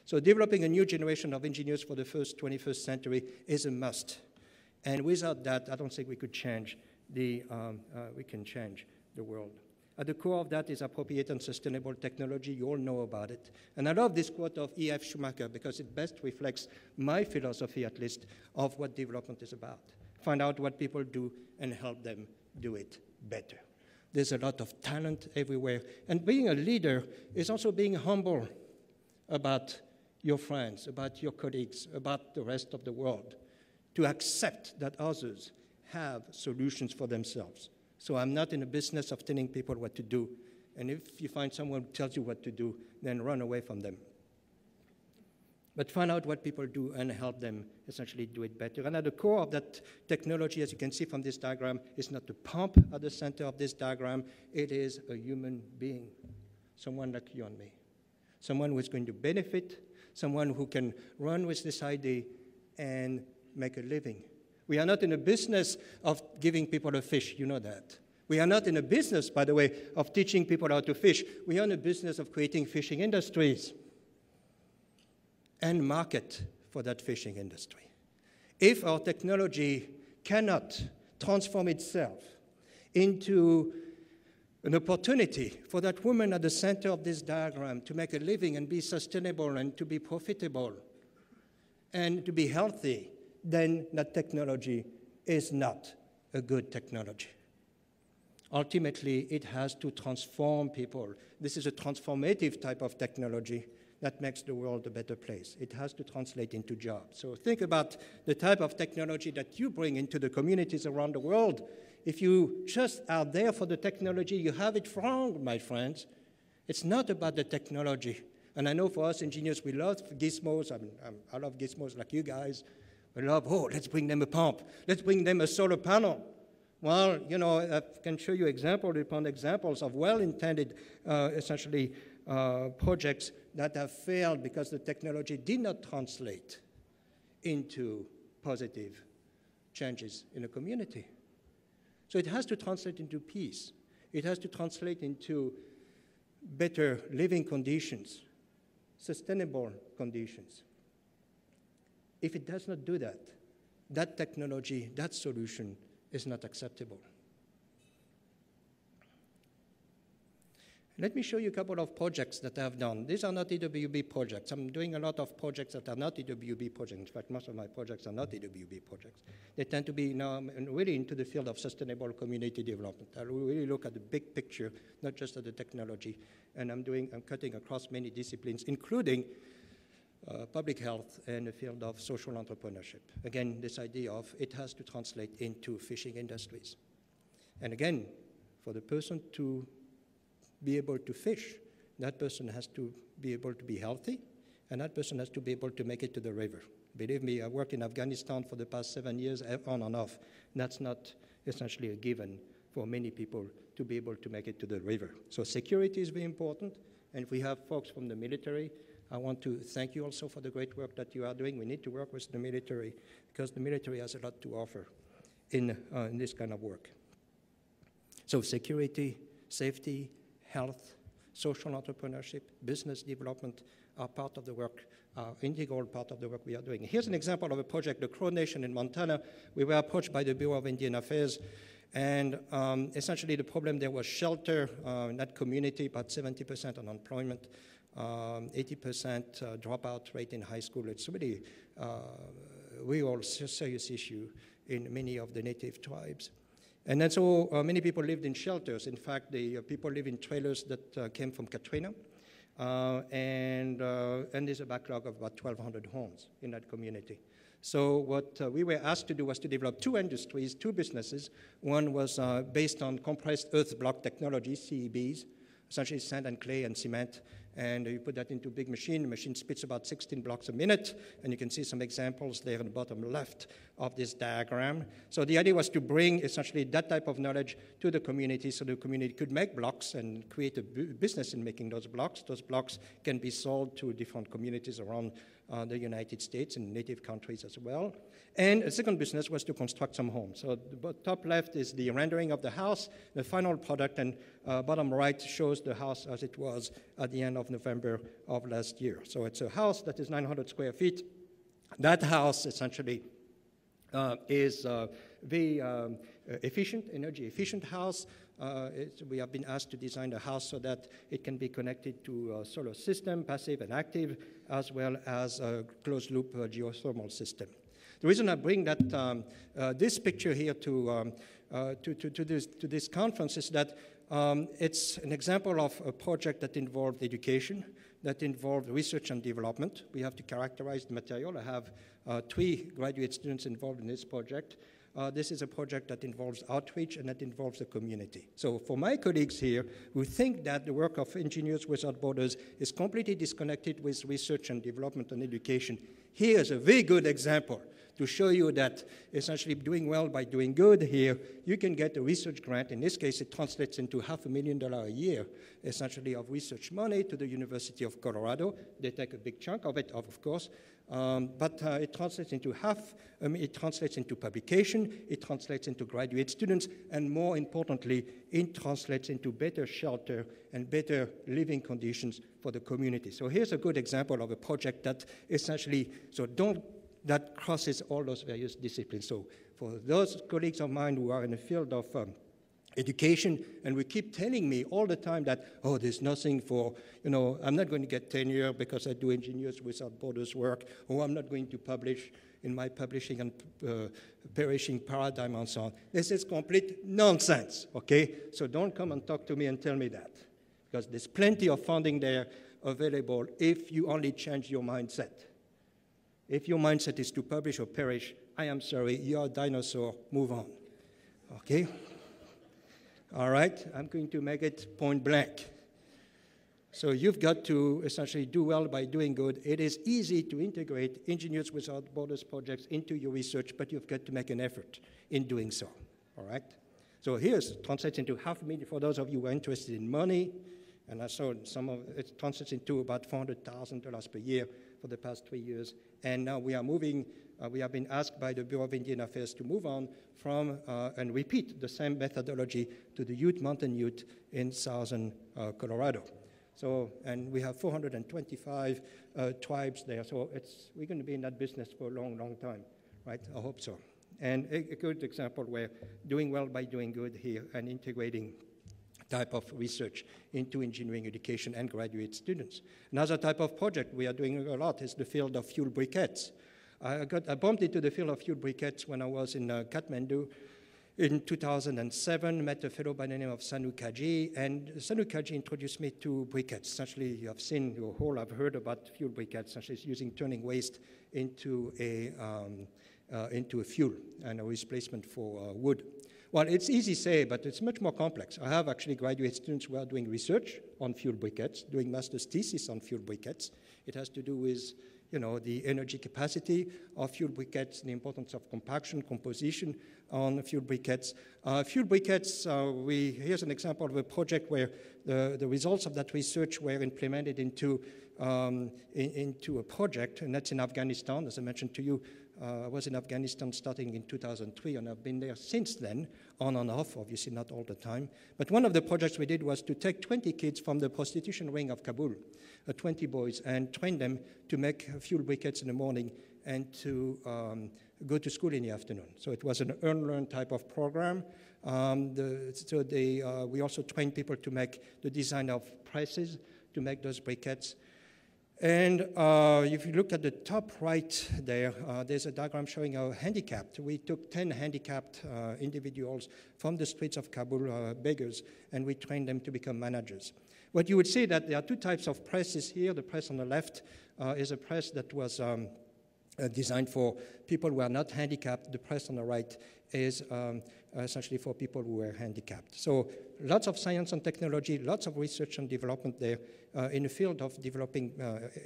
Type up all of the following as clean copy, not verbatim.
So developing a new generation of engineers for the 21st century is a must. And without that, I don't think we can change the world. At the core of that is appropriate and sustainable technology. You all know about it. And I love this quote of E.F. Schumacher because it best reflects my philosophy, at least, of what development is about. Find out what people do and help them do it better. There's a lot of talent everywhere. And being a leader is also being humble about your friends, about your colleagues, about the rest of the world, to accept that others have solutions for themselves. So I'm not in the business of telling people what to do. And if you find someone who tells you what to do, then run away from them. But find out what people do and help them essentially do it better. And at the core of that technology, as you can see from this diagram, is not the pump at the center of this diagram. It is a human being, someone like you and me, someone who is going to benefit, someone who can run with this idea and make a living. We are not in a business of giving people a fish, you know that. We are not in a business, by the way, of teaching people how to fish. We are in a business of creating fishing industries and market for that fishing industry. If our technology cannot transform itself into an opportunity for that woman at the center of this diagram to make a living and be sustainable and to be profitable and to be healthy, then that technology is not a good technology. Ultimately, it has to transform people. This is a transformative type of technology that makes the world a better place. It has to translate into jobs. So think about the type of technology that you bring into the communities around the world. If you just are there for the technology, you have it wrong, my friends. It's not about the technology. And I know for us engineers, we love gizmos. I love gizmos like you guys. We love, let's bring them a pump. Let's bring them a solar panel. Well, you know, I can show you example upon examples of well-intended, essentially, projects that have failed because the technology did not translate into positive changes in a community. So it has to translate into peace. It has to translate into better living conditions, sustainable conditions. If it does not do that, that technology, that solution is not acceptable. Let me show you a couple of projects that I have done. These are not EWB projects. I'm doing a lot of projects that are not EWB projects. In fact, most of my projects are not EWB projects. They tend to be now really into the field of sustainable community development. I really look at the big picture, not just at the technology. And I'm cutting across many disciplines, including public health and the field of social entrepreneurship. Again, this idea of it has to translate into fishing industries. And again, for the person to be able to fish, that person has to be able to be healthy, and that person has to be able to make it to the river. Believe me, I worked in Afghanistan for the past 7 years, on and off. That's not essentially a given for many people to be able to make it to the river. So security is very important, and if we have folks from the military, I want to thank you also for the great work that you are doing. We need to work with the military because the military has a lot to offer in this kind of work. So security, safety, health, social entrepreneurship, business development are part of the work, integral part of the work we are doing. Here's an example of a project, the Crow Nation in Montana. We were approached by the Bureau of Indian Affairs, and essentially the problem there was shelter in that community, about 70% unemployment, 80% dropout rate in high school. It's really a real serious issue in many of the native tribes. And then so many people lived in shelters. In fact, the people live in trailers that came from Katrina. And there's a backlog of about 1,200 homes in that community. So what we were asked to do was to develop two industries, two businesses. One was based on compressed earth block technology, CEBs, essentially sand and clay and cement. And you put that into a big machine. The machine spits about 16 blocks a minute. And you can see some examples there in the bottom left of this diagram. So the idea was to bring essentially that type of knowledge to the community so the community could make blocks and create a business in making those blocks. Those blocks can be sold to different communities around the United States and native countries as well. And a second business was to construct some homes. So the top left is the rendering of the house, the final product, and bottom right shows the house as it was at the end of November of last year. So it's a house that is 900 square feet. That house essentially is very efficient, energy efficient house. We have been asked to design a house so that it can be connected to a solar system, passive and active, as well as a closed-loop geothermal system. The reason I bring that this picture here to this conference is that it's an example of a project that involved education, that involved research and development. We have to characterize the material. I have 3 graduate students involved in this project. This is a project that involves outreach and that involves the community. So for my colleagues here who think that the work of Engineers Without Borders is completely disconnected with research and development and education, here's a very good example to show you that essentially doing well by doing good here, you can get a research grant. In this case, it translates into $500,000 a year, essentially, of research money to the University of Colorado. They take a big chunk of it, of course, but it translates into it translates into publication, it translates into graduate students, and more importantly, it translates into better shelter and better living conditions for the community. So here's a good example of a project that essentially, that crosses all those various disciplines. So for those colleagues of mine who are in the field of education, and we keep telling me all the time that, oh, there's nothing for, I'm not going to get tenure because I do Engineers Without Borders work, or I'm not going to publish in my publishing and perishing paradigm and so on. This is complete nonsense, okay? So don't come and talk to me and tell me that, because there's plenty of funding there available if you only change your mindset. If your mindset is to publish or perish, I am sorry, you're a dinosaur, move on, okay? All right, I'm going to make it point blank. So you've got to essentially do well by doing good. It is easy to integrate Engineers Without Borders projects into your research, but you've got to make an effort in doing so, all right? So here's translates into $500,000 for those of you who are interested in money, and I saw some of it translates into about $400,000 per year for the past 3 years. And now we are moving, we have been asked by the Bureau of Indian Affairs to move on from and repeat the same methodology to the Ute Mountain Ute in southern Colorado. So, and we have 425 tribes there, so we're going to be in that business for a long, long time, right? I hope so. And a good example where doing well by doing good here and integrating type of research into engineering education and graduate students. Another type of project we are doing a lot is the field of fuel briquettes. I bumped into the field of fuel briquettes when I was in Kathmandu in 2007, met a fellow by the name of Sanu Kaji, and Sanu Kaji introduced me to briquettes. Essentially, you have seen, you all have heard about fuel briquettes. Essentially, it's using turning waste into a fuel and a replacement for wood. Well, it's easy to say, but it's much more complex. I have actually graduate students who are doing research on fuel briquettes, doing master's thesis on fuel briquettes. It has to do with, the energy capacity of fuel briquettes, the importance of compaction, composition on fuel briquettes. Fuel briquettes, here's an example of a project where the results of that research were implemented into a project, and that's in Afghanistan, as I mentioned to you. I was in Afghanistan starting in 2003, and I've been there since then, on and off, obviously not all the time. But one of the projects we did was to take 20 kids from the prostitution ring of Kabul, 20 boys, and train them to make fuel briquettes in the morning and to go to school in the afternoon. So it was an earn-learn type of program. We also trained people to make the design of presses to make those briquettes. And if you look at the top right there, there's a diagram showing how handicapped. We took 10 handicapped individuals from the streets of Kabul, beggars, and we trained them to become managers. What you would see that there are 2 types of presses here. The press on the left is a press that was designed for people who are not handicapped. The press on the right is essentially for people who are handicapped. So lots of science and technology, lots of research and development there in the field of developing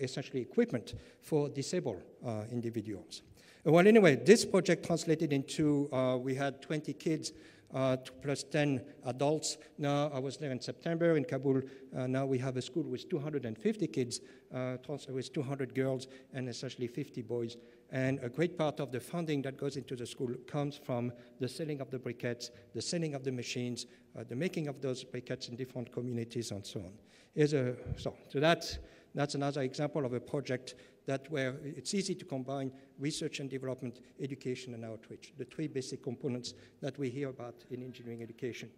essentially equipment for disabled individuals. Well, anyway, this project translated into, we had 20 kids plus 10 adults. Now, I was there in September in Kabul. Now we have a school with 250 kids, with 200 girls, and essentially 50 boys. And a great part of the funding that goes into the school comes from the selling of the briquettes, the selling of the machines, the making of those briquettes in different communities, and so on. So that's another example of a project where it's easy to combine research and development, education, and outreach, the three basic components that we hear about in engineering education.